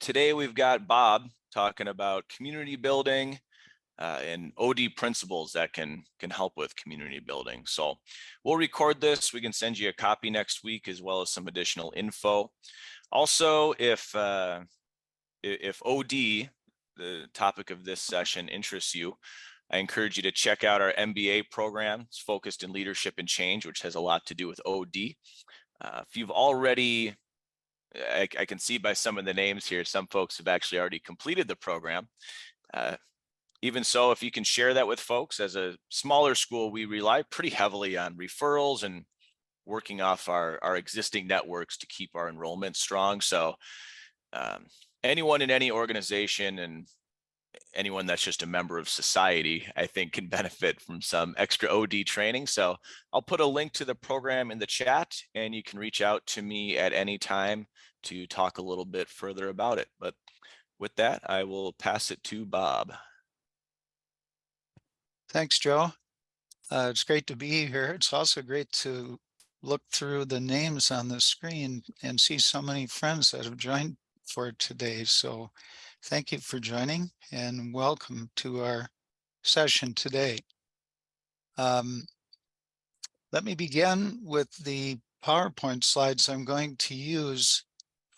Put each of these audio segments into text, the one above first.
Today we've got Bob talking about community building and OD principles that can help with community building. So we'll record this. We can send you a copy next week as well as some additional info. Also, if OD, the topic of this session, interests you, I encourage you to check out our MBA program. It's focused in leadership and change, which has a lot to do with OD. If you've already I can see by some of the names here, some folks have actually already completed the program. Even so, if you can share that with folks, as a smaller school, we rely pretty heavily on referrals and working off our existing networks to keep our enrollment strong. So anyone in any organization and anyone that's just a member of society, I think, can benefit from some extra OD training. So I'll put a link to the program in the chat, and you can reach out to me at any time to talk a little bit further about it. But with that, I will pass it to Bob. Thanks, Joe. It's great to be here. It's also great to look through the names on the screen and see so many friends that have joined for today. So thank you for joining and welcome to our session today. Let me begin with the PowerPoint slides I'm going to use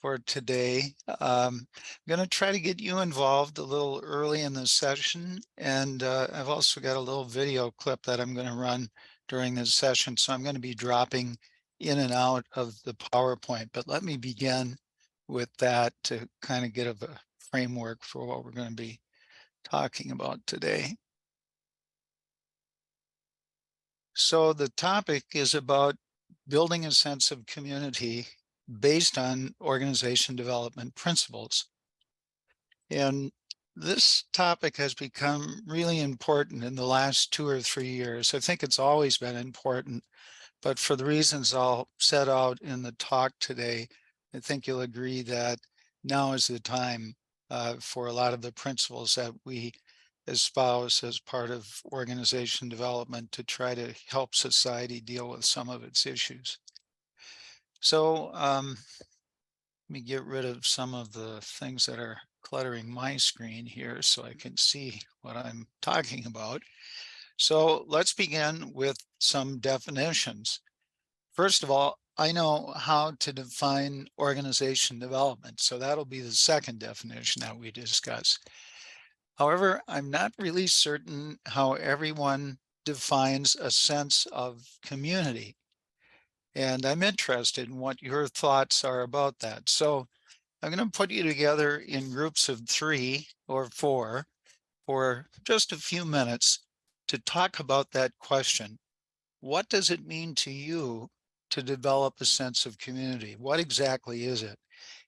for today. I'm going to try to get you involved a little early in the session, and I've also got a little video clip that I'm going to run during this session, so I'm going to be dropping in and out of the PowerPoint. But let me begin with that to kind of get a framework for what we're going to be talking about today. So the topic is about building a sense of community based on organization development principles. And this topic has become really important in the last 2 or 3 years. I think it's always been important, but for the reasons I'll set out in the talk today, I think you'll agree that now is the time for a lot of the principles that we espouse as part of organization development to try to help society deal with some of its issues. So let me get rid of some of the things that are cluttering my screen here so I can see what I'm talking about. So let's begin with some definitions. First of all, I know how to define organization development, so that'll be the second definition that we discuss. However, I'm not really certain how everyone defines a sense of community. And I'm interested in what your thoughts are about that. So I'm going to put you together in groups of 3 or 4 for just a few minutes to talk about that question. What does it mean to you to develop a sense of community? What exactly is it?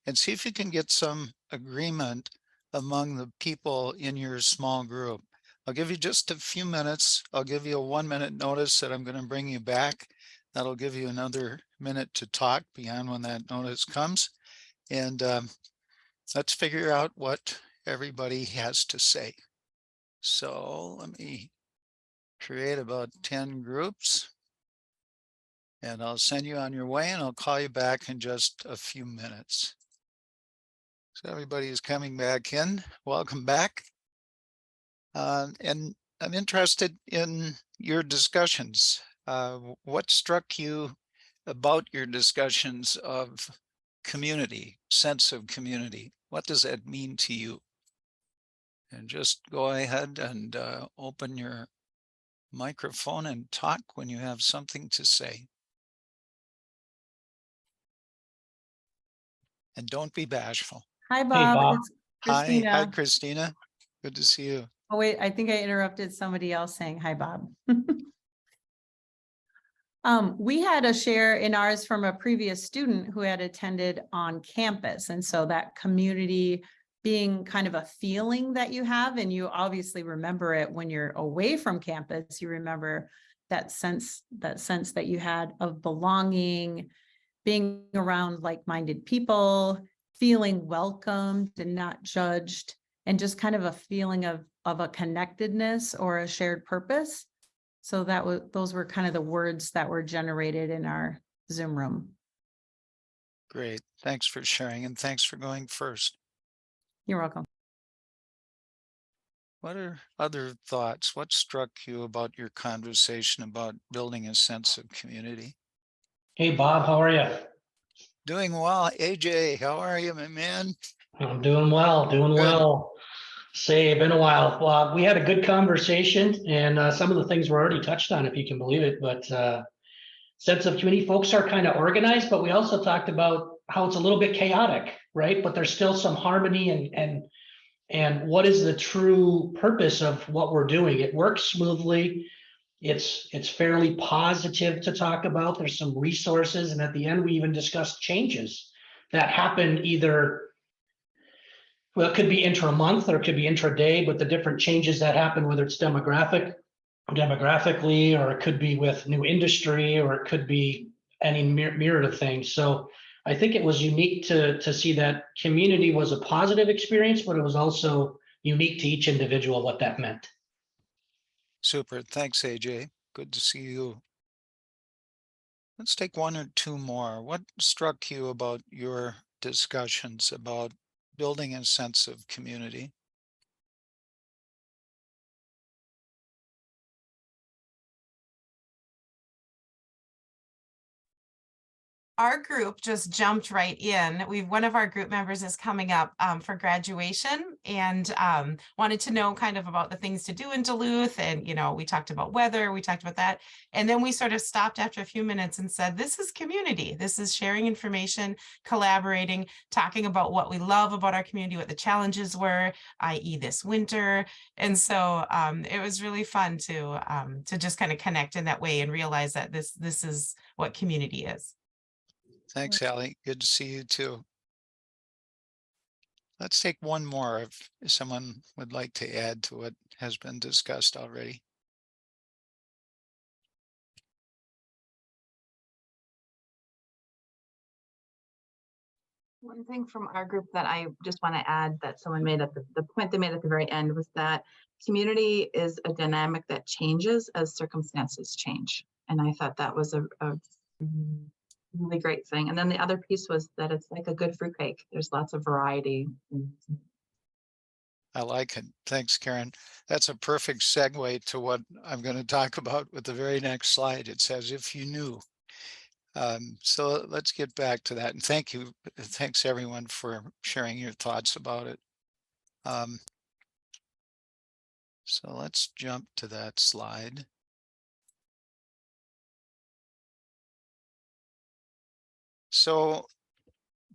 And see if you can get some agreement among the people in your small group. I'll give you just a few minutes. I'll give you a 1-minute notice that I'm going to bring you back. That'll give you another minute to talk beyond when that notice comes. And let's figure out what everybody has to say. So let me create about 10 groups. And I'll send you on your way, and I'll call you back in just a few minutes. So everybody is coming back in. Welcome back. And I'm interested in your discussions. What struck you about your discussions of community, sense of community? What does that mean to you? And just go ahead and open your microphone and talk when you have something to say. And don't be bashful. Hi, Bob. Bob. It's Christina. Hi, Christina. Good to see you. Oh, wait, I think I interrupted somebody else saying hi, Bob. We had a share in ours from a previous student who had attended on campus. And so that community being kind of a feeling that you have, and you obviously remember it when you're away from campus, you remember that sense that you had of belonging, being around like-minded people, feeling welcomed and not judged, and just kind of a feeling of a connectedness or a shared purpose. So those were kind of the words that were generated in our Zoom room. Great. Thanks for sharing, and thanks for going first. You're welcome. What are other thoughts? What struck you about your conversation about building a sense of community? Hey, Bob, how are you? Doing well. AJ, how are you, my man? I'm doing well, doing Good. well. Say, been a while. Well, we had a good conversation, and some of the things were already touched on, if you can believe it. But sense of community, folks are kind of organized, but we also talked about how it's a little bit chaotic, right? But there's still some harmony and what is the true purpose of what we're doing? It works smoothly. It's fairly positive to talk about. There's some resources, and at the end, we even discussed changes that happen either. Well, it could be intra-month or it could be intra-day, but the different changes that happen, whether it's demographically, or it could be with new industry, or it could be any myriad of things. So I think it was unique to see that community was a positive experience, but it was also unique to each individual what that meant. Super. Thanks, AJ. Good to see you. Let's take one or two more. What struck you about your discussions about building a sense of community? Our group just jumped right in. One of our group members is coming up for graduation, and wanted to know kind of about the things to do in Duluth. And, we talked about weather, we talked about that. And then we sort of stopped after a few minutes and said, this is community. This is sharing information, collaborating, talking about what we love about our community, what the challenges were, i.e. this winter. And so it was really fun to just kind of connect in that way and realize that this is what community is. Thanks, Allie. Good to see you too. Let's take one more if someone would like to add to what has been discussed already. One thing from our group that I just want to add that someone made at the point they made at the very end was that community is a dynamic that changes as circumstances change. And I thought that was a really great thing. And then the other piece was that it's like a good fruitcake. There's lots of variety. I like it. Thanks, Karen. That's a perfect segue to what I'm going to talk about with the very next slide. It says, if you knew. So let's get back to that. And thank you. Thanks everyone for sharing your thoughts about it. So let's jump to that slide. So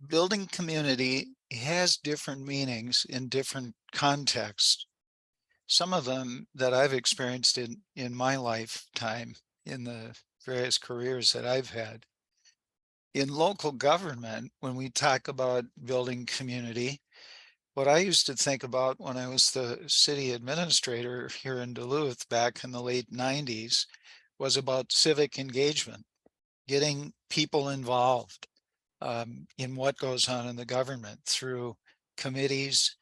building community has different meanings in different contexts. Some of them that I've experienced in my lifetime, in the various careers that I've had. In local government, when we talk about building community, what I used to think about when I was the city administrator here in Duluth back in the late 90s was about civic engagement, getting people involved in what goes on in the government through committees,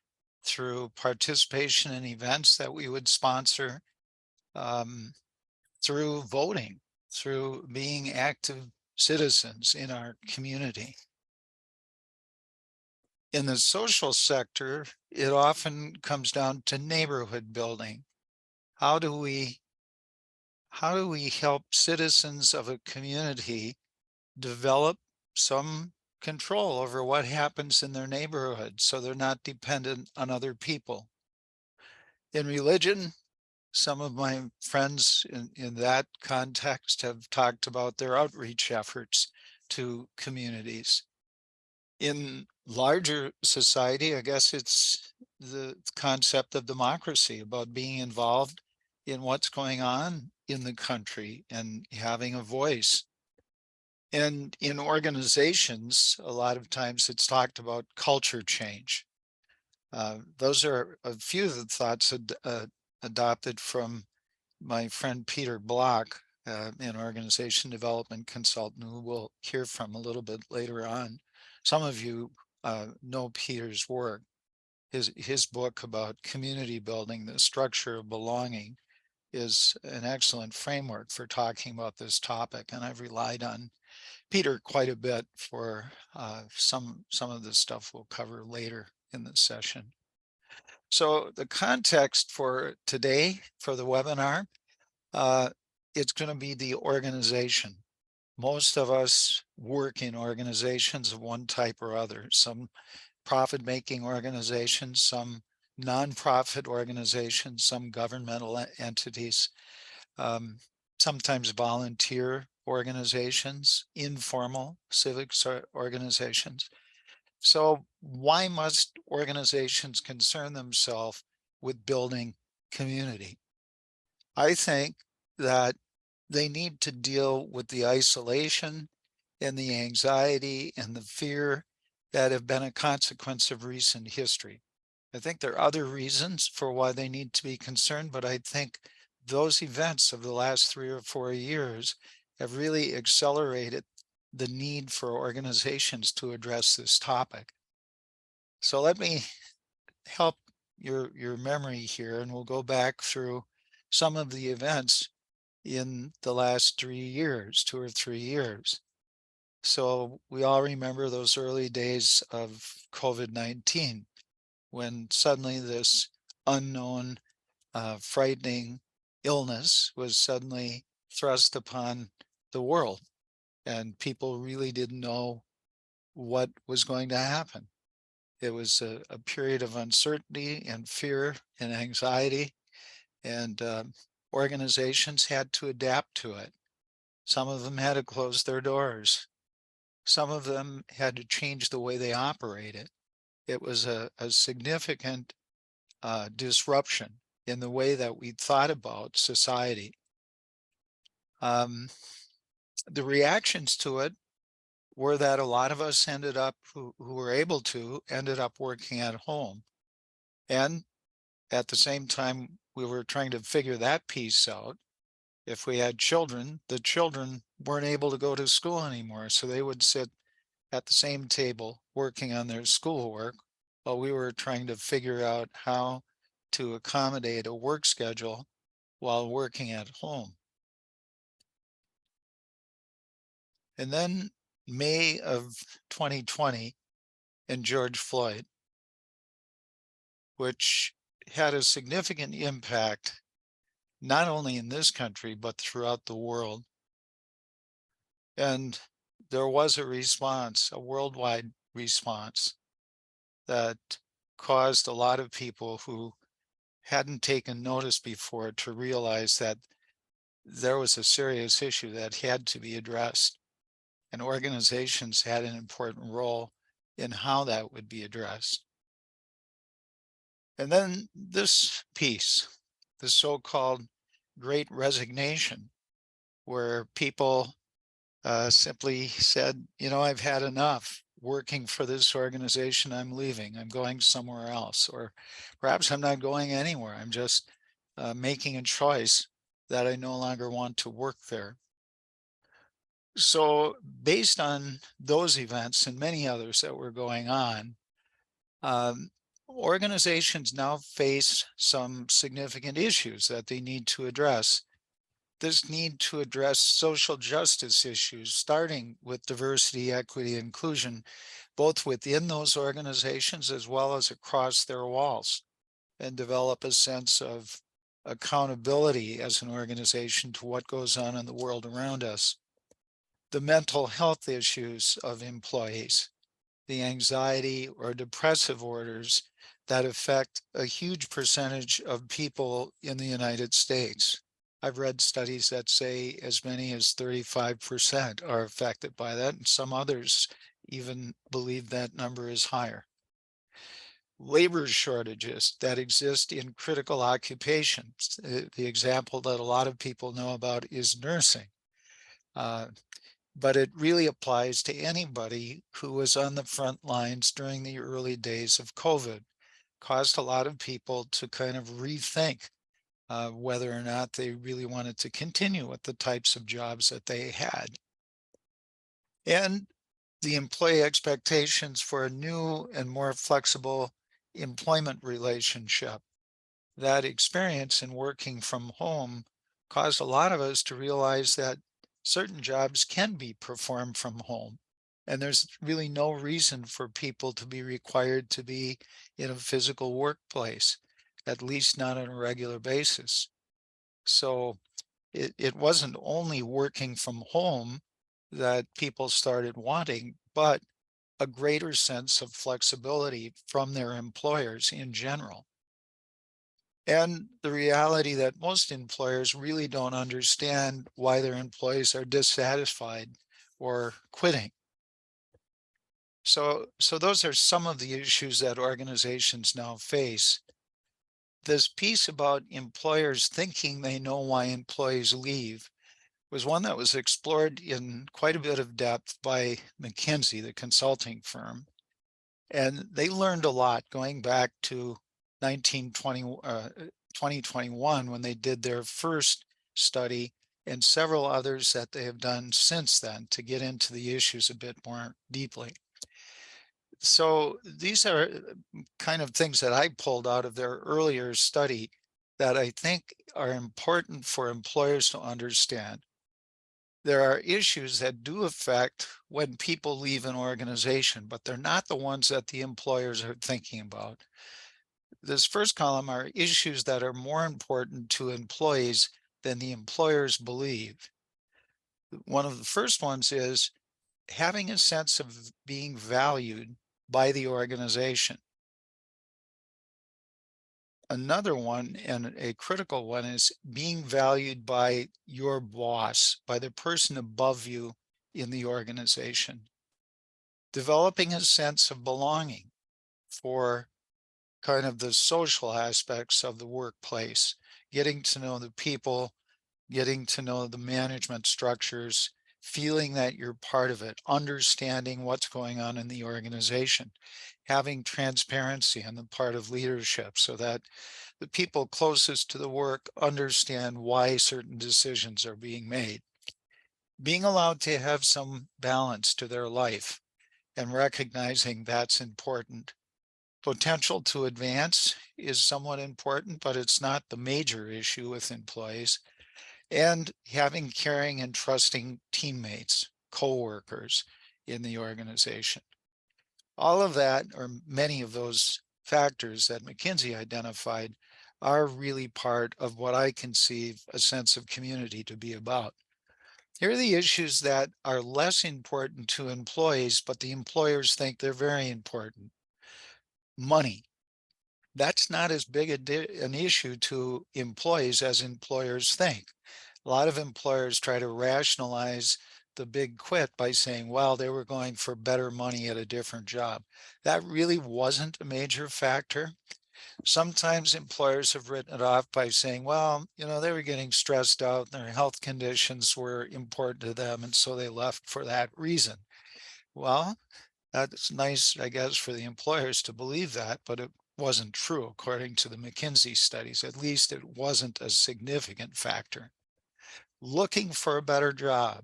through participation in events that we would sponsor, through voting, through being active citizens in our community. In the social sector, it often comes down to neighborhood building. How do we help citizens of a community develop some control over what happens in their neighborhood so they're not dependent on other people? In religion, some of my friends in that context have talked about their outreach efforts to communities. In larger society, I guess it's the concept of democracy, about being involved in what's going on in the country and having a voice. And in organizations, a lot of times it's talked about culture change. Those are a few of the thoughts adopted from my friend Peter Block, an organization development consultant who we'll hear from a little bit later on. Some of you know Peter's work. His book about community building, The Structure of Belonging, is an excellent framework for talking about this topic. And I've relied on Peter quite a bit for some of the stuff we'll cover later in the session. So the context for today, for the webinar, it's going to be the organization. Most of us work in organizations of one type or other, some profit-making organizations, some nonprofit organizations, some governmental entities, sometimes volunteer organizations, informal civic organizations. So why must organizations concern themselves with building community? I think that they need to deal with the isolation and the anxiety and the fear that have been a consequence of recent history. I think there are other reasons for why they need to be concerned, but I think those events of the last 3 or 4 years have really accelerated the need for organizations to address this topic. So let me help your memory here, and we'll go back through some of the events in the last 3 years, 2 or 3 years. So we all remember those early days of COVID-19, when suddenly this unknown, frightening illness was suddenly thrust upon the world, and people really didn't know what was going to happen. It was a period of uncertainty and fear and anxiety, and organizations had to adapt to it. Some of them had to close their doors. Some of them had to change the way they operated. It was a significant disruption in the way that we thought about society. The reactions to it were that a lot of us ended up, who were able to, ended up working at home. And at the same time, we were trying to figure that piece out. If we had children, the children weren't able to go to school anymore. So they would sit at the same table working on their schoolwork while we were trying to figure out how to accommodate a work schedule while working at home. And then May of 2020 and George Floyd, which had a significant impact, not only in this country, but throughout the world. And there was a response, a worldwide response, that caused a lot of people who hadn't taken notice before to realize that there was a serious issue that had to be addressed. And organizations had an important role in how that would be addressed. And then this piece, the so-called Great Resignation, where people simply said, you know, I've had enough working for this organization, I'm leaving, I'm going somewhere else, or perhaps I'm not going anywhere, I'm just making a choice that I no longer want to work there. So based on those events and many others that were going on, organizations now face some significant issues that they need to address. This need to address social justice issues, starting with diversity, equity, inclusion, both within those organizations as well as across their walls, and develop a sense of accountability as an organization to what goes on in the world around us. The mental health issues of employees, the anxiety or depressive orders that affect a huge percentage of people in the United States. I've read studies that say as many as 35% are affected by that, and some others even believe that number is higher. Labor shortages that exist in critical occupations. The example that a lot of people know about is nursing. But it really applies to anybody who was on the front lines during the early days of COVID. Caused a lot of people to kind of rethink whether or not they really wanted to continue with the types of jobs that they had. And the employee expectations for a new and more flexible employment relationship. That experience in working from home caused a lot of us to realize that certain jobs can be performed from home. And there's really no reason for people to be required to be in a physical workplace, at least not on a regular basis. So it wasn't only working from home that people started wanting, but a greater sense of flexibility from their employers in general. And the reality that most employers really don't understand why their employees are dissatisfied or quitting. So those are some of the issues that organizations now face. This piece about employers thinking they know why employees leave was one that was explored in quite a bit of depth by McKinsey, the consulting firm. And they learned a lot going back to 2021 when they did their first study, and several others that they have done since then to get into the issues a bit more deeply. So these are kind of things that I pulled out of their earlier study that I think are important for employers to understand. There are issues that do affect when people leave an organization, but they're not the ones that the employers are thinking about. This first column are issues that are more important to employees than the employers believe. One of the first ones is having a sense of being valued by the organization. Another one, and a critical one, is being valued by your boss, by the person above you in the organization. Developing a sense of belonging for kind of the social aspects of the workplace, getting to know the people, getting to know the management structures, feeling that you're part of it, understanding what's going on in the organization, having transparency on the part of leadership so that the people closest to the work understand why certain decisions are being made. Being allowed to have some balance to their life and recognizing that's important. Potential to advance is somewhat important, but it's not the major issue with employees. And having caring and trusting teammates, coworkers in the organization. All of that, or many of those factors that McKinsey identified, are really part of what I conceive a sense of community to be about. Here are the issues that are less important to employees, but the employers think they're very important. Money. That's not as big an issue to employees as employers think. A lot of employers try to rationalize the big quit by saying, well, they were going for better money at a different job. That really wasn't a major factor. Sometimes employers have written it off by saying, well, they were getting stressed out, and their health conditions were important to them, and so they left for that reason. Well, that's nice, I guess, for the employers to believe that, but it wasn't true according to the McKinsey studies. At least it wasn't a significant factor. Looking for a better job.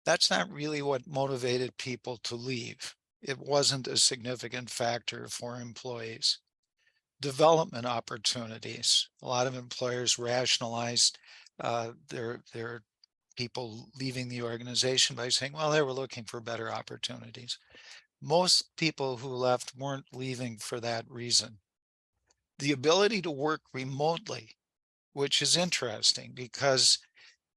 That's not really what motivated people to leave. It wasn't a significant factor for employees. Development opportunities. A lot of employers rationalized their people leaving the organization by saying, well, they were looking for better opportunities. Most people who left weren't leaving for that reason. The ability to work remotely, which is interesting because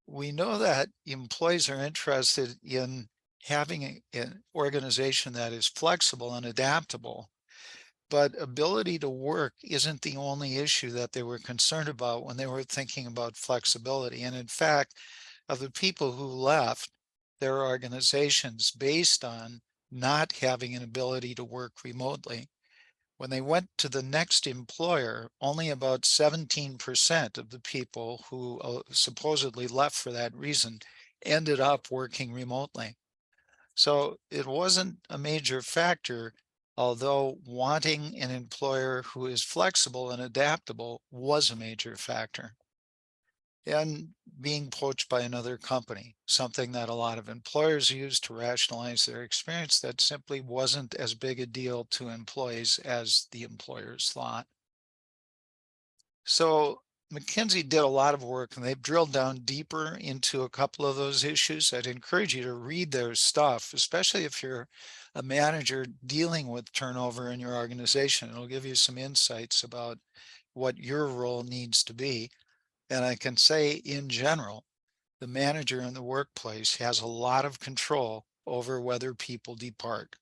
we know that employees are interested in having an organization that is flexible and adaptable, but ability to work isn't the only issue that they were concerned about when they were thinking about flexibility. And in fact, of the people who left their organizations based on not having an ability to work remotely, when they went to the next employer, only about 17% of the people who supposedly left for that reason ended up working remotely. So it wasn't a major factor, although wanting an employer who is flexible and adaptable was a major factor. And being poached by another company, something that a lot of employers use to rationalize their experience that simply wasn't as big a deal to employees as the employers thought. So McKinsey did a lot of work and they've drilled down deeper into a couple of those issues. I'd encourage you to read their stuff, especially if you're a manager dealing with turnover in your organization. It'll give you some insights about what your role needs to be. And I can say in general, the manager in the workplace has a lot of control over whether people depart.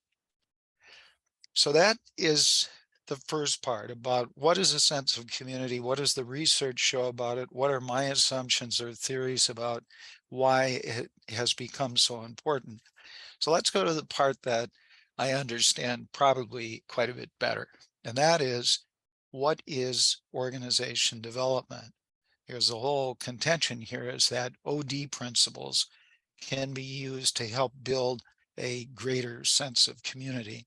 So that is the first part about what is a sense of community? What does the research show about it? What are my assumptions or theories about why it has become so important? So let's go to the part that I understand probably quite a bit better. And that is, what is organization development? Here's the whole contention here is that OD principles can be used to help build a greater sense of community.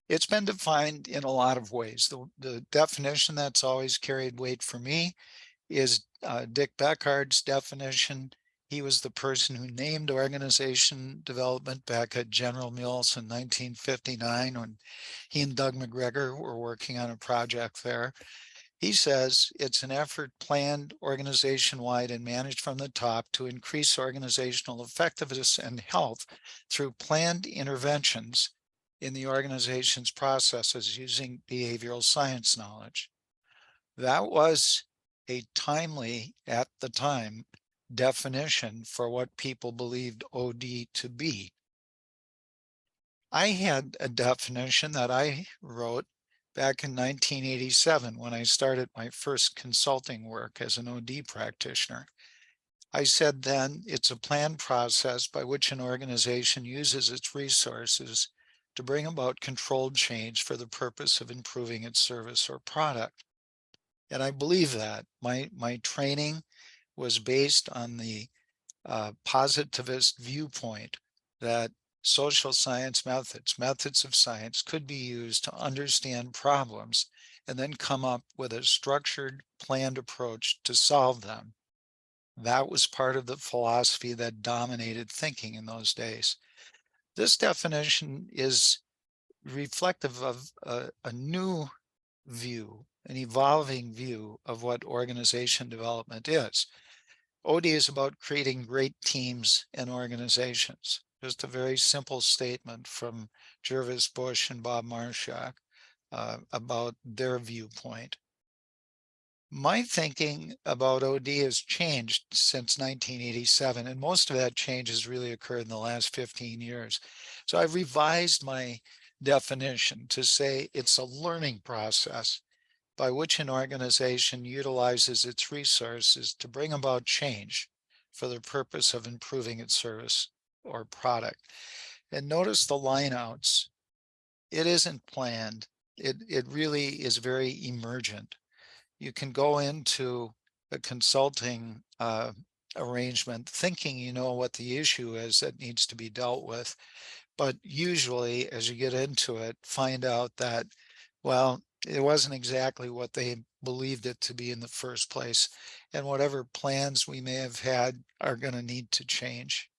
It's been defined in a lot of ways. The definition that's always carried weight for me is Dick Beckhardt's definition. He was the person who named organization development back at General Mills in 1959 when he and Doug McGregor were working on a project there. He says it's an effort planned organization-wide and managed from the top to increase organizational effectiveness and health through planned interventions in the organization's processes using behavioral science knowledge. That was a timely, at the time, definition for what people believed OD to be. I had a definition that I wrote back in 1987 when I started my first consulting work as an OD practitioner. I said then it's a planned process by which an organization uses its resources to bring about controlled change for the purpose of improving its service or product. And I believe that. My training was based on the positivist viewpoint that social science methods of science could be used to understand problems and then come up with a structured, planned approach to solve them. That was part of the philosophy that dominated thinking in those days. This definition is reflective of a new view, an evolving view of what organization development is. OD is about creating great teams and organizations. Just a very simple statement from Jervis Bush and Bob Marshak about their viewpoint. My thinking about OD has changed since 1987, and most of that change has really occurred in the last 15 years. So I've revised my definition to say it's a learning process by which an organization utilizes its resources to bring about change for the purpose of improving its service or product. And notice the lineouts. It isn't planned. It really is very emergent. You can go into a consulting arrangement thinking you know what the issue is that needs to be dealt with. But usually as you get into it, find out that, well, it wasn't exactly what they believed it to be in the first place. And whatever plans we may have had are going to need to change.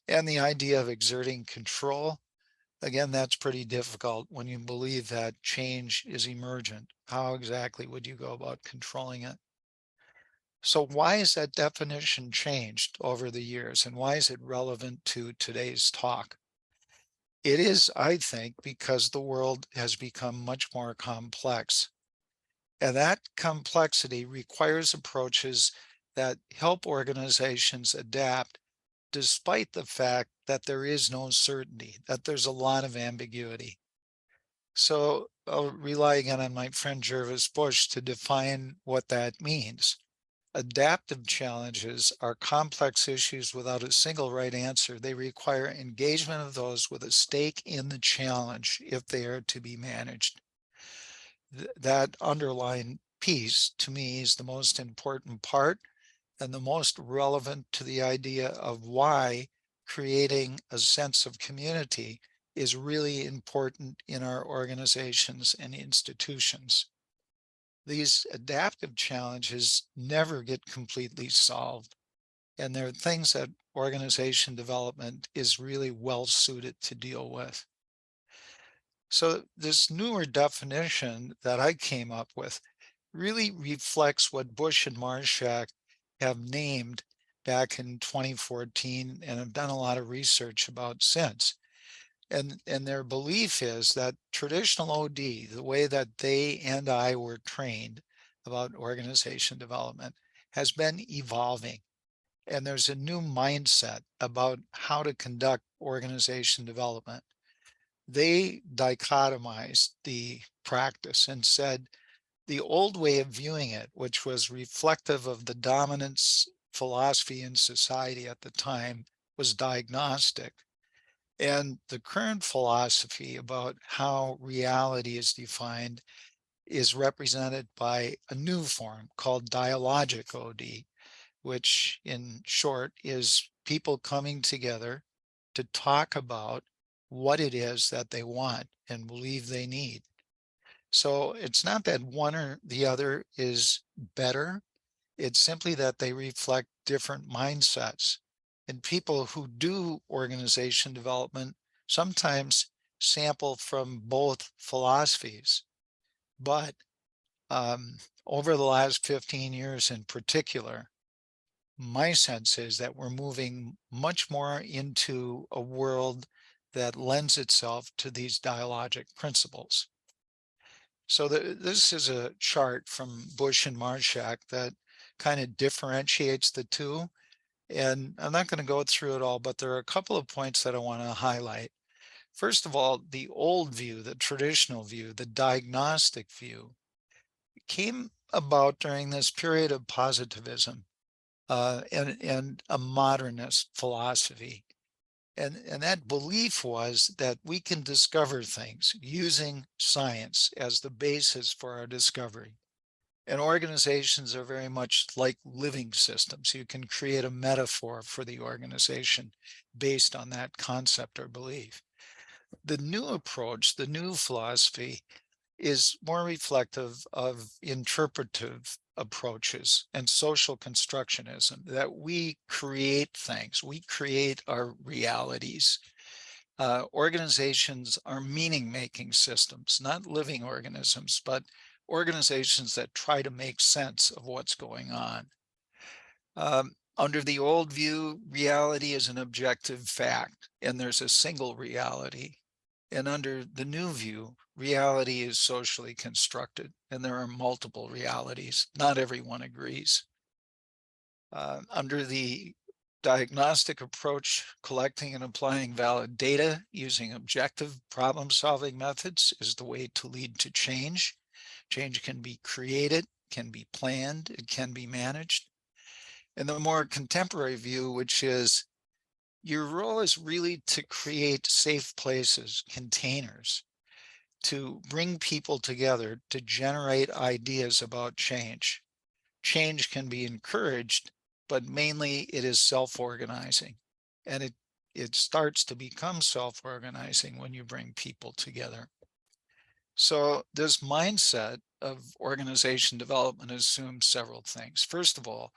And the idea of exerting control, again, that's pretty difficult when you believe that change is emergent. How exactly would you go about controlling it? So why is that definition changed over the years, and why is it relevant to today's talk? It is, I think, because the world has become much more complex. And that complexity requires approaches that help organizations adapt despite the fact that there is no certainty, that there's a lot of ambiguity. So I'll rely again on my friend Jervis Bush to define what that means. Adaptive challenges are complex issues without a single right answer. They require engagement of those with a stake in the challenge if they are to be managed. That underlying piece to me is the most important part and the most relevant to the idea of why creating a sense of community is really important in our organizations and institutions. These adaptive challenges never get completely solved. And there are things that organization development is really well suited to deal with. So this newer definition that I came up with really reflects what Bush and Marshak have named back in 2014 and have done a lot of research about since. And their belief is that traditional OD, the way that they and I were trained about organization development, has been evolving. And there's a new mindset about how to conduct organization development. They dichotomized the practice and said the old way of viewing it, which was reflective of the dominance philosophy in society at the time, was diagnostic. And the current philosophy about how reality is defined is represented by a new form called dialogic OD, which in short is people coming together to talk about what it is that they want and believe they need. So it's not that one or the other is better. It's simply that they reflect different mindsets. And people who do organization development sometimes sample from both philosophies. But over the last 15 years in particular, my sense is that we're moving much more into a world that lends itself to these dialogic principles. So this is a chart from Bush and Marshak that kind of differentiates the two. And I'm not going to go through it all, but there are a couple of points that I want to highlight. First of all, the old view, the traditional view, the diagnostic view, came about during this period of positivism and a modernist philosophy. And that belief was that we can discover things using science as the basis for our discovery. And organizations are very much like living systems. You can create a metaphor for the organization based on that concept or belief. The new approach, the new philosophy, is more reflective of interpretive approaches and social constructionism, that we create things, we create our realities. Organizations are meaning-making systems, not living organisms, but organizations that try to make sense of what's going on. Under the old view, reality is an objective fact, and there's a single reality. And under the new view, reality is socially constructed, and there are multiple realities. Not everyone agrees. Under the diagnostic approach, collecting and applying valid data using objective problem-solving methods is the way to lead to change. Change can be created, can be planned, it can be managed. And the more contemporary view, which is your role is really to create safe places, containers, to bring people together, to generate ideas about change. Change can be encouraged, but mainly it is self-organizing. And it starts to become self-organizing when you bring people together. So this mindset of organization development assumes several things. First of all,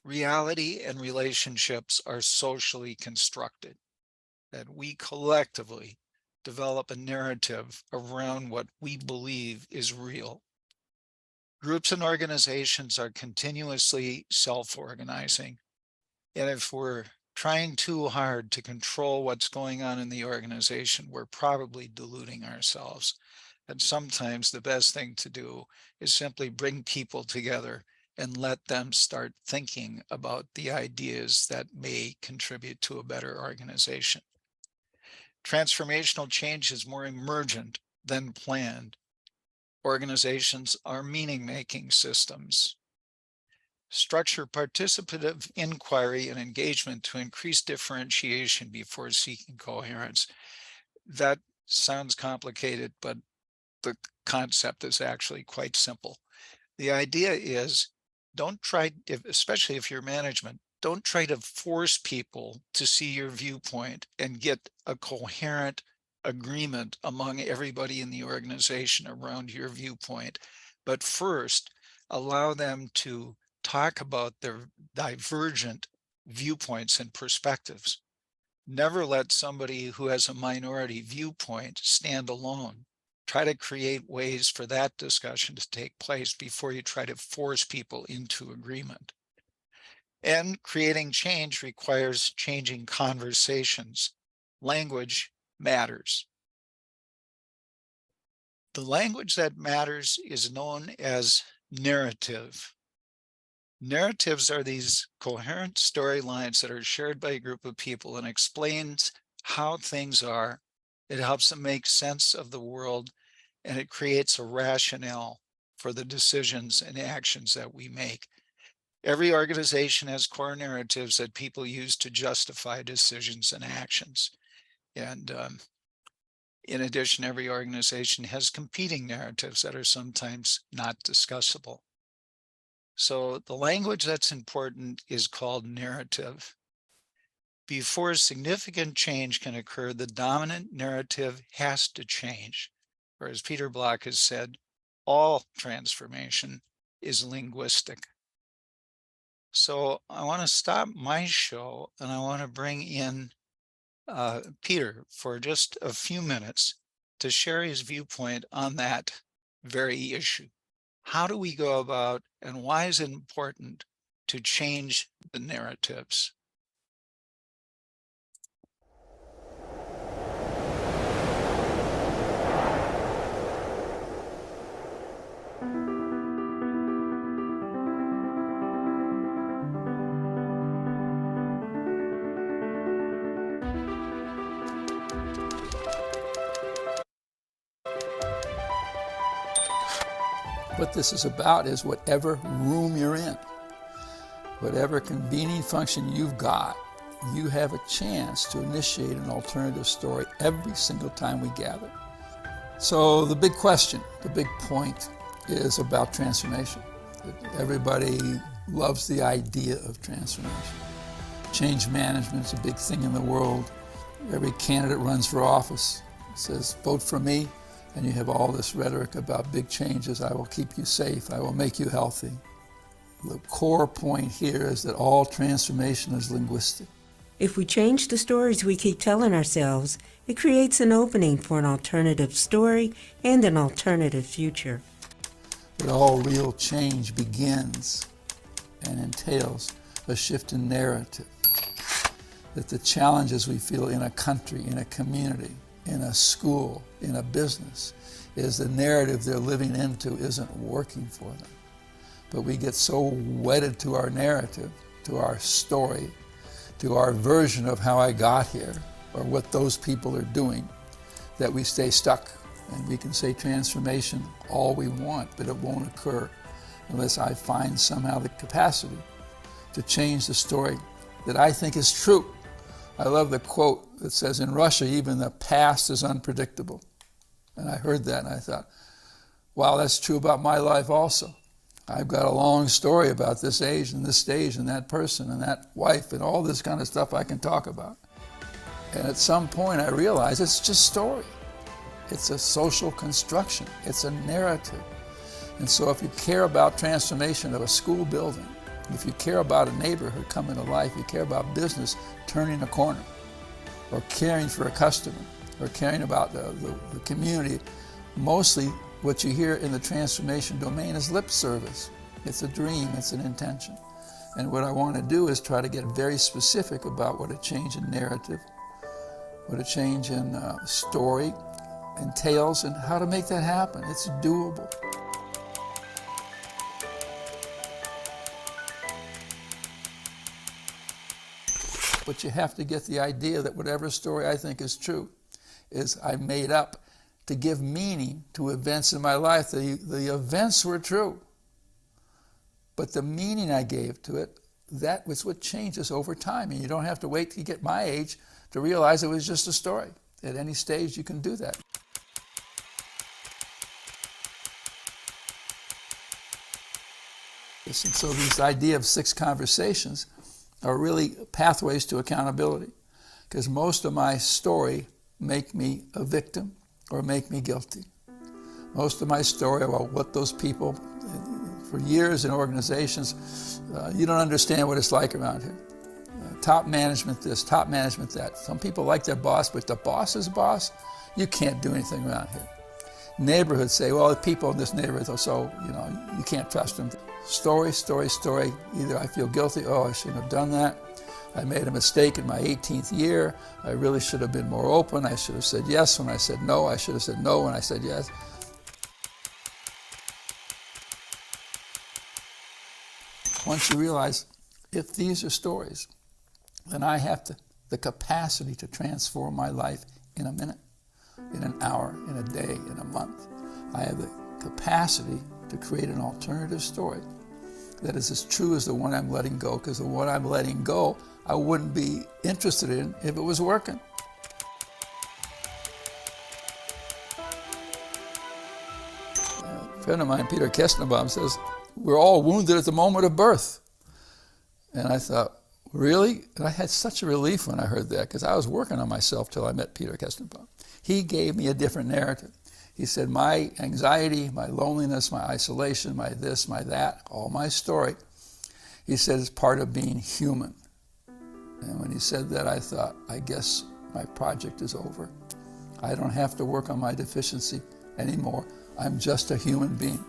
reality and relationships are socially constructed, that we collectively develop a narrative around what we believe is real. Groups and organizations are continuously self-organizing. And if we're trying too hard to control what's going on in the organization, we're probably deluding ourselves. And sometimes the best thing to do is simply bring people together and let them start thinking about the ideas that may contribute to a better organization. Transformational change is more emergent than planned. Organizations are meaning-making systems. Structure participative inquiry and engagement to increase differentiation before seeking coherence. That sounds complicated, but the concept is actually quite simple. The idea is, don't try, especially if you're management, don't try to force people to see your viewpoint and get a coherent agreement among everybody in the organization around your viewpoint. But first, allow them to talk about their divergent viewpoints and perspectives. Never let somebody who has a minority viewpoint stand alone. Try to create ways for that discussion to take place before you try to force people into agreement. And creating change requires changing conversations. Language matters. The language that matters is known as narrative. Narratives are these coherent storylines that are shared by a group of people and explains how things are. It helps them make sense of the world, and it creates a rationale for the decisions and actions that we make. Every organization has core narratives that people use to justify decisions and actions. And in addition, every organization has competing narratives that are sometimes not discussable. So the language that's important is called narrative. Before significant change can occur, the dominant narrative has to change. Or as Peter Block has said, all transformation is linguistic. So I want to stop my show and I want to bring in Peter for just a few minutes to share his viewpoint on that very issue. How do we go about, and why is it important to change the narratives? What this is about is whatever room you're in, whatever convening function you've got, you have a chance to initiate an alternative story every single time we gather. So the big question, the big point is about transformation. Everybody loves the idea of transformation. Change management is a big thing in the world. Every candidate runs for office, says, vote for me. And you have all this rhetoric about big changes. I will keep you safe. I will make you healthy. The core point here is that all transformation is linguistic. If we change the stories we keep telling ourselves, it creates an opening for an alternative story and an alternative future. But all real change begins and entails a shift in narrative. That the challenges we feel in a country, in a community, in a school, in a business, is the narrative they're living into isn't working for them. But we get so wedded to our narrative, to our story, to our version of how I got here, or what those people are doing, that we stay stuck. And we can say transformation all we want, but it won't occur unless I find somehow the capacity to change the story that I think is true. I love the quote that says, in Russia, even the past is unpredictable. And I heard that and I thought, wow, that's true about my life also. I've got a long story about this age and this stage and that person and that wife and all this kind of stuff I can talk about. And at some point I realized it's just story. It's a social construction. It's a narrative. And so if you care about transformation of a school building, if you care about a neighborhood coming to life, you care about business turning a corner, or caring for a customer, or caring about the community, mostly what you hear in the transformation domain is lip service. It's a dream, it's an intention. And what I want to do is try to get very specific about what a change in narrative, what a change in story entails, and how to make that happen. It's doable. But you have to get the idea that whatever story I think is true is I made up to give meaning to events in my life. The events were true, but the meaning I gave to it, that was what changes over time. And you don't have to wait to get my age to realize it was just a story. At any stage you can do that. And so this idea of 6 conversations are really pathways to accountability, because most of my story make me a victim or make me guilty. Most of my story about what those people, for years in organizations, you don't understand what it's like around here. Top management this, top management that. Some people like their boss, but the boss's boss, you can't do anything around here. neighborhood say, well, the people in this neighborhood are so, you can't trust them. Story, story, story. Either I feel guilty, oh, I shouldn't have done that. I made a mistake in my 18th year. I really should have been more open. I should have said yes when I said no. I should have said no when I said yes. Once you realize, if these are stories, then I have the capacity to transform my life in a minute, in an hour, in a day, in a month. I have the capacity to create an alternative story that is as true as the one I'm letting go, because the one I'm letting go, I wouldn't be interested in if it was working. A friend of mine, Peter Kestenbaum, says, we're all wounded at the moment of birth. And I thought, really? And I had such a relief when I heard that, because I was working on myself till I met Peter Kestenbaum. He gave me a different narrative. He said, my anxiety, my loneliness, my isolation, my this, my that, all my story, he said, is part of being human. And when he said that, I thought, I guess my project is over. I don't have to work on my deficiency anymore. I'm just a human being.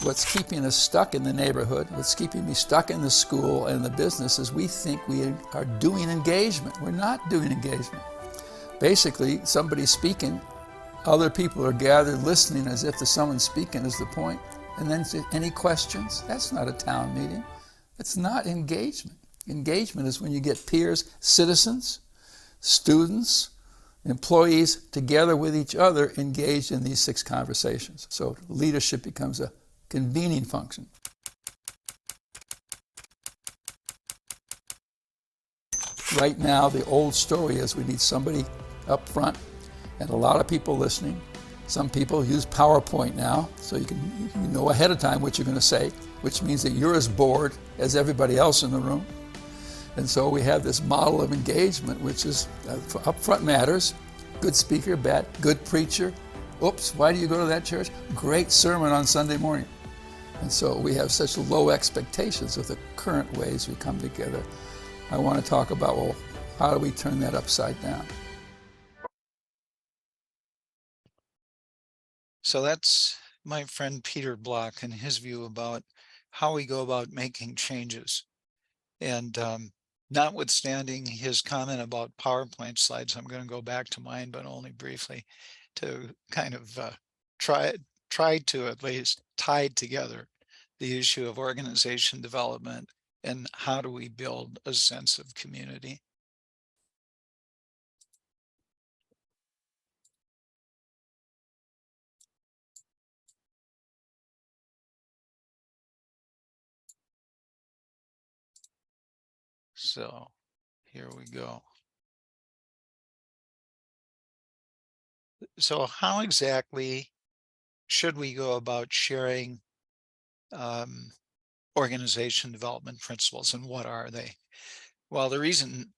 What's keeping us stuck in the neighborhood, what's keeping me stuck in the school and the business is we think we are doing engagement. We're not doing engagement. Basically, somebody's speaking, other people are gathered listening as if the someone speaking is the point. And then any questions? That's not a town meeting. It's not engagement. Engagement is when you get peers, citizens, students, employees together with each other engaged in these 6 conversations. So leadership becomes a convening function. Right now, the old story is we need somebody up front and a lot of people listening. Some people use PowerPoint now, so you know ahead of time what you're going to say, which means that you're as bored as everybody else in the room. And so we have this model of engagement, which is up front matters. Good speaker, good preacher. Oops, why do you go to that church? Great sermon on Sunday morning. And so we have such low expectations of the current ways we come together. I want to talk about, well, how do we turn that upside down? So that's my friend Peter Block and his view about how we go about making changes. And notwithstanding his comment about PowerPoint slides, I'm going to go back to mine, but only briefly, to kind of try to at least tie together the issue of organization development and how do we build a sense of community. So here we go. So how exactly should we go about sharing organization development principles, and what are they? Well, the reason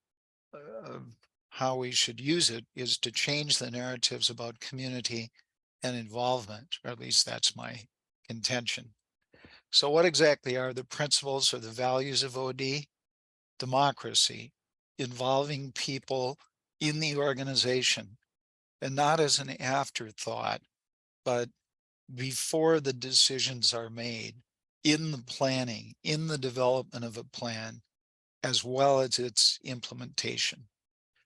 how we should use it is to change the narratives about community and involvement, or at least that's my intention. So what exactly are the principles or the values of OD? Democracy, involving people in the organization, and not as an afterthought, but before the decisions are made, in the planning, in the development of a plan, as well as its implementation.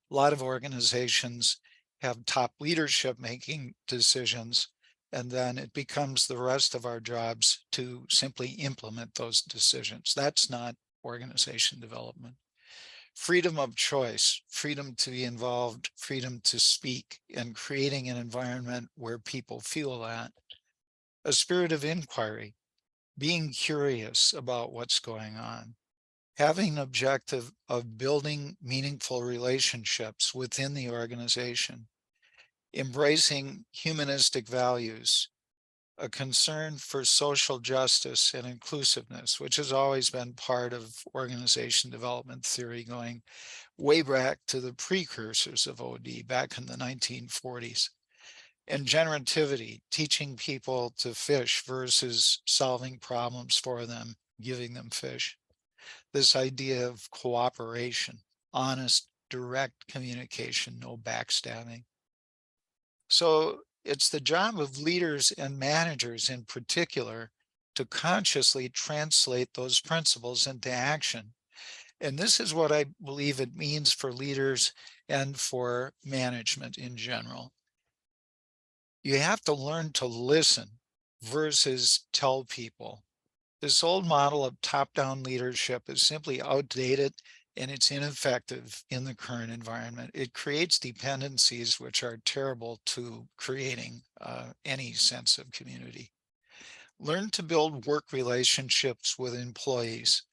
A lot of organizations have top leadership making decisions, and then it becomes the rest of our jobs to simply implement those decisions. That's not organization development. Freedom of choice, freedom to be involved, freedom to speak, and creating an environment where people feel that. A spirit of inquiry, being curious about what's going on. Having an objective of building meaningful relationships within the organization. Embracing humanistic values. A concern for social justice and inclusiveness, which has always been part of organization development theory going way back to the precursors of OD back in the 1940s. And generativity, teaching people to fish versus solving problems for them, giving them fish. This idea of cooperation, honest, direct communication, no backstabbing. So it's the job of leaders and managers in particular to consciously translate those principles into action. And this is what I believe it means for leaders and for management in general. You have to learn to listen versus tell people. This old model of top-down leadership is simply outdated and it's ineffective in the current environment. It creates dependencies which are terrible to creating any sense of community. Learn to build work relationships with employees.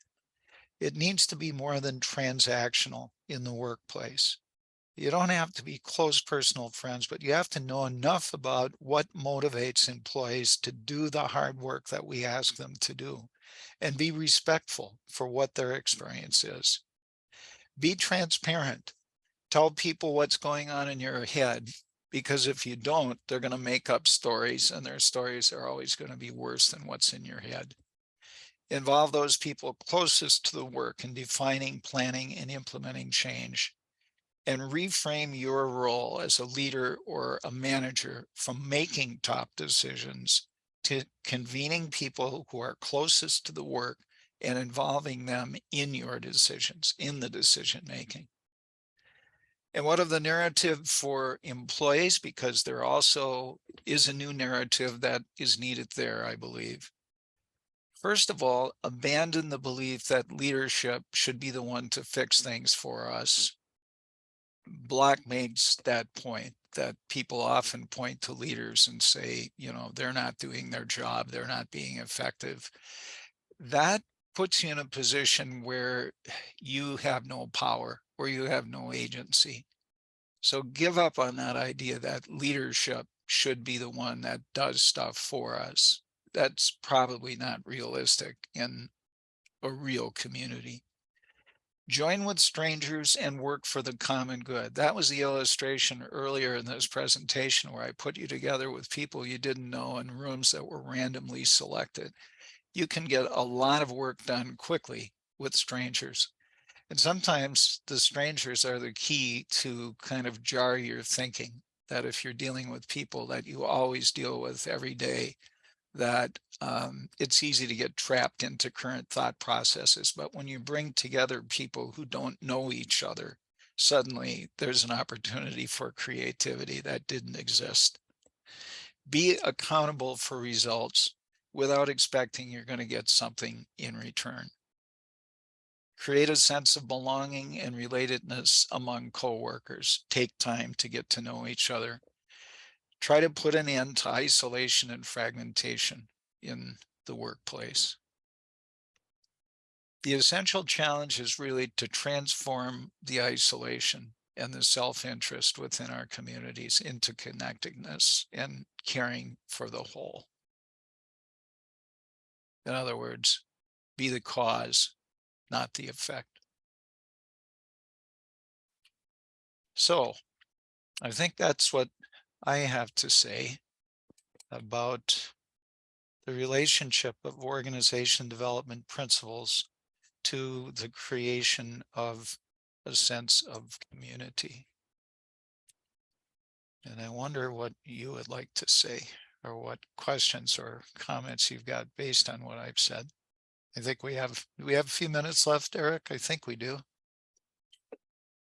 It needs to be more than transactional in the workplace. You don't have to be close personal friends, but you have to know enough about what motivates employees to do the hard work that we ask them to do, and be respectful for what their experience is. Be transparent. Tell people what's going on in your head, because if you don't, they're going to make up stories, and their stories are always going to be worse than what's in your head. Involve those people closest to the work in defining, planning, and implementing change. And reframe your role as a leader or a manager from making top decisions to convening people who are closest to the work and involving them in your decisions, in the decision making. And what of the narrative for employees? Because there also is a new narrative that is needed there, I believe. First of all, abandon the belief that leadership should be the one to fix things for us. Block makes that point, that people often point to leaders and say, you know, they're not doing their job, they're not being effective. That puts you in a position where you have no power or you have no agency. So give up on that idea that leadership should be the one that does stuff for us. That's probably not realistic in a real community. Join with strangers and work for the common good. That was the illustration earlier in this presentation where I put you together with people you didn't know in rooms that were randomly selected. You can get a lot of work done quickly with strangers. And sometimes the strangers are the key to kind of jar your thinking, that if you're dealing with people that you always deal with every day, that it's easy to get trapped into current thought processes. But when you bring together people who don't know each other, suddenly there's an opportunity for creativity that didn't exist. Be accountable for results without expecting you're going to get something in return. Create a sense of belonging and relatedness among coworkers. Take time to get to know each other. Try to put an end to isolation and fragmentation in the workplace. The essential challenge is really to transform the isolation and the self-interest within our communities into connectedness and caring for the whole. In other words, be the cause, not the effect. So I think that's what I have to say about the relationship of organization development principles to the creation of a sense of community. And I wonder what you would like to say, or what questions or comments you've got based on what I've said. I think we have a few minutes left, Eric? I think we do.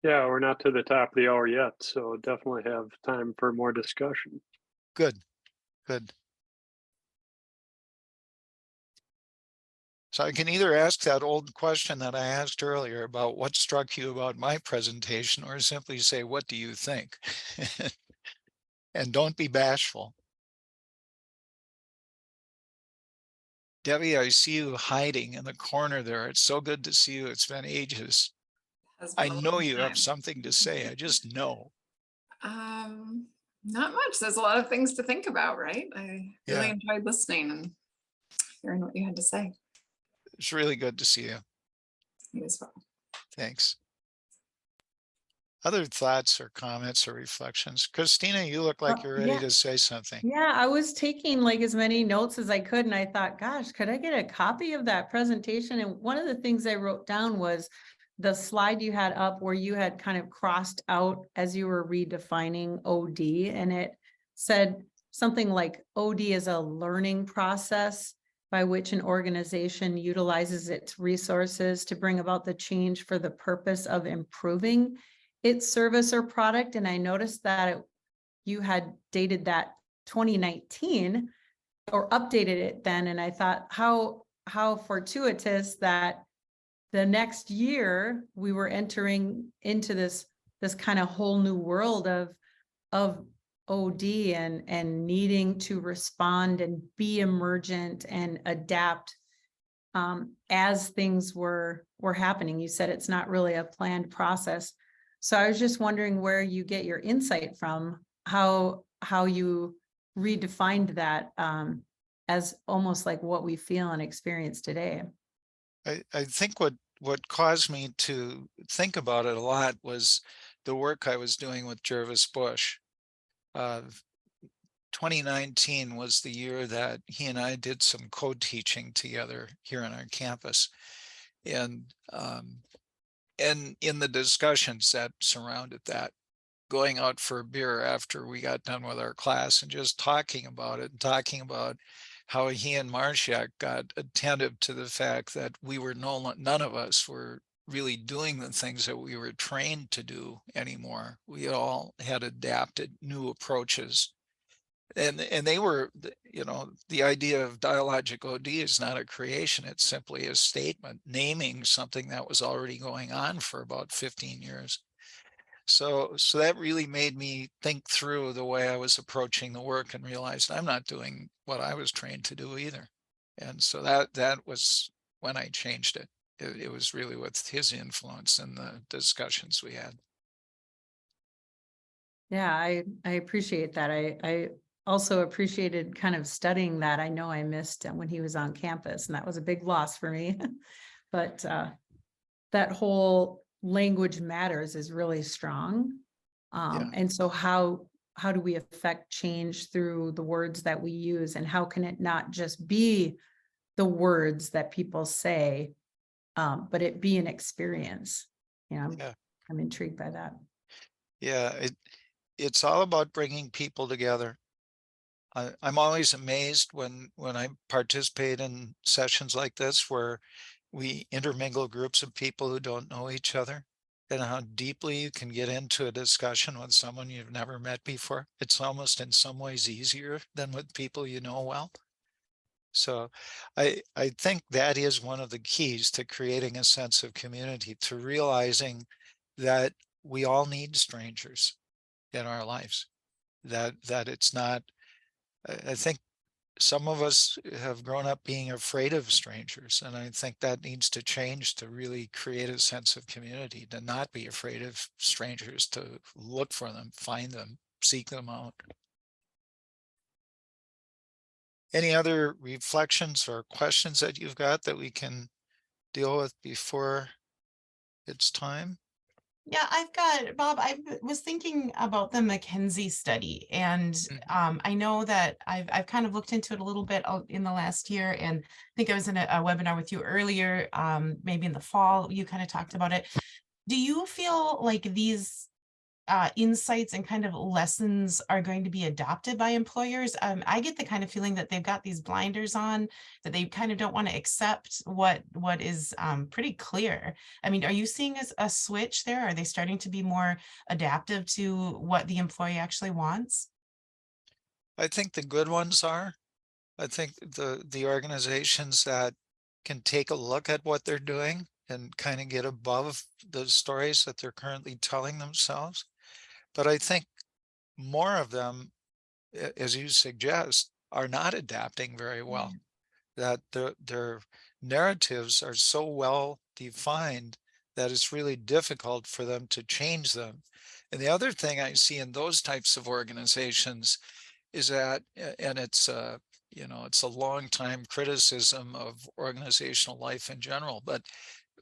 Yeah, we're not to the top of the hour yet, so definitely have time for more discussion. Good, good. So I can either ask that old question that I asked earlier about what struck you about my presentation, or simply say, what do you think? And don't be bashful. Debbie, I see you hiding in the corner there. It's so good to see you. It's been ages. I know you have something to say. I just know. Not much. There's a lot of things to think about, right? I really enjoyed listening and hearing what you had to say. It's really good to see you. You as well. Thanks. Other thoughts or comments or reflections? Christina, you look like you're ready to say something. Yeah, I was taking like as many notes as I could, and I thought, gosh, could I get a copy of that presentation? And one of the things I wrote down was the slide you had up where you had kind of crossed out as you were redefining OD, and it said something like OD is a learning process by which an organization utilizes its resources to bring about the change for the purpose of improving its service or product. And I noticed that you had dated that 2019 or updated it then. And I thought how fortuitous that the next year we were entering into this kind of whole new world of OD and needing to respond and be emergent and adapt as things were happening. You said it's not really a planned process. So I was just wondering where you get your insight from, how you redefined that as almost like what we feel and experience today. I think what caused me to think about it a lot was the work I was doing with Jervis Bush. 2019 was the year that he and I did some co-teaching together here on our campus. And in the discussions that surrounded that, going out for a beer after we got done with our class and just talking about it and talking about how he and Marshak got attentive to the fact that we were none of us were really doing the things that we were trained to do anymore. We all had adapted new approaches. And they were, you know, the idea of dialogic OD is not a creation. It's simply a statement naming something that was already going on for about 15 years. So that really made me think through the way I was approaching the work and realized I'm not doing what I was trained to do either. And so that was when I changed it. It was really with his influence in the discussions we had. Yeah, I appreciate that. I also appreciated kind of studying that. I know I missed when he was on campus, and that was a big loss for me. But that whole language matters is really strong. And so how do we affect change through the words that we use, and how can it not just be the words that people say, but it be an experience? I'm intrigued by that. Yeah, it's all about bringing people together. I'm always amazed when I participate in sessions like this where we intermingle groups of people who don't know each other, and how deeply you can get into a discussion with someone you've never met before. It's almost in some ways easier than with people you know well. So I think that is one of the keys to creating a sense of community, to realizing that we all need strangers in our lives, that it's not, I think some of us have grown up being afraid of strangers, and I think that needs to change to really create a sense of community, to not be afraid of strangers, to look for them, find them, seek them out. Any other reflections or questions that you've got that we can deal with before it's time? Yeah, I've got, Bob, I was thinking about the McKinsey study, and I know that I've kind of looked into it a little bit in the last year, and I think I was in a webinar with you earlier, maybe in the fall, you kind of talked about it. Do you feel like these insights and kind of lessons are going to be adopted by employers? I get the kind of feeling that they've got these blinders on, that they kind of don't want to accept what is pretty clear. I mean, are you seeing a switch there? Are they starting to be more adaptive to what the employee actually wants? I think the good ones are. I think the organizations that can take a look at what they're doing and kind of get above the stories that they're currently telling themselves. But I think more of them, as you suggest, are not adapting very well. That their narratives are so well defined that it's really difficult for them to change them. And the other thing I see in those types of organizations is that, and it's it's a long time criticism of organizational life in general, but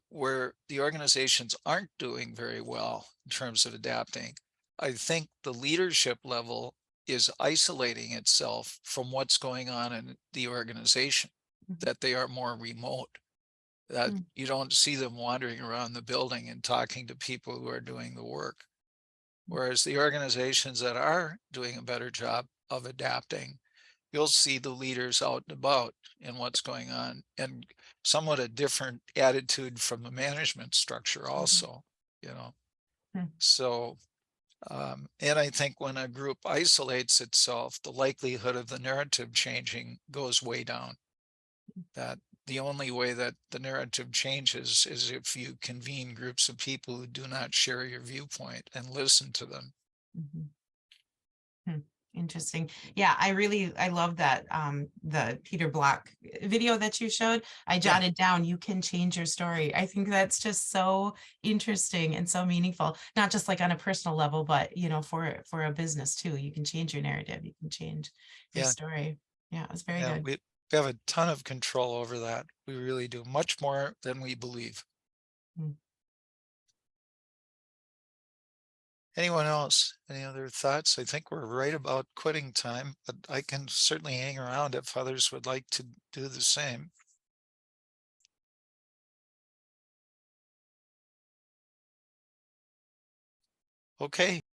where the organizations aren't doing very well in terms of adapting, I think the leadership level is isolating itself from what's going on in the organization, that they are more remote. that Mm. you don't see them wandering around the building and talking to people who are doing the work. Whereas the organizations that are doing a better job of adapting, you'll see the leaders out and about in what's going on, and somewhat a different attitude from the management structure also, you know. Hmm. So, and I think when a group isolates itself, the likelihood of the narrative changing goes way down. That the only way that the narrative changes is if you convene groups of people who do not share your viewpoint and listen to them. Mhm. Interesting. Yeah, I love that the Peter Block video that you showed. I jotted down, you can change your story. I think that's just so interesting and so meaningful, not just like on a personal level, but you know, for a business too. You can change your narrative, you can change your Yeah. story. Yeah, it was very Yeah, good. we have a ton of control over that. We really do, much more than we believe. Mm. Anyone else? Any other thoughts? I think we're right about quitting time, but I can certainly hang around if others would like to do the same. Okay.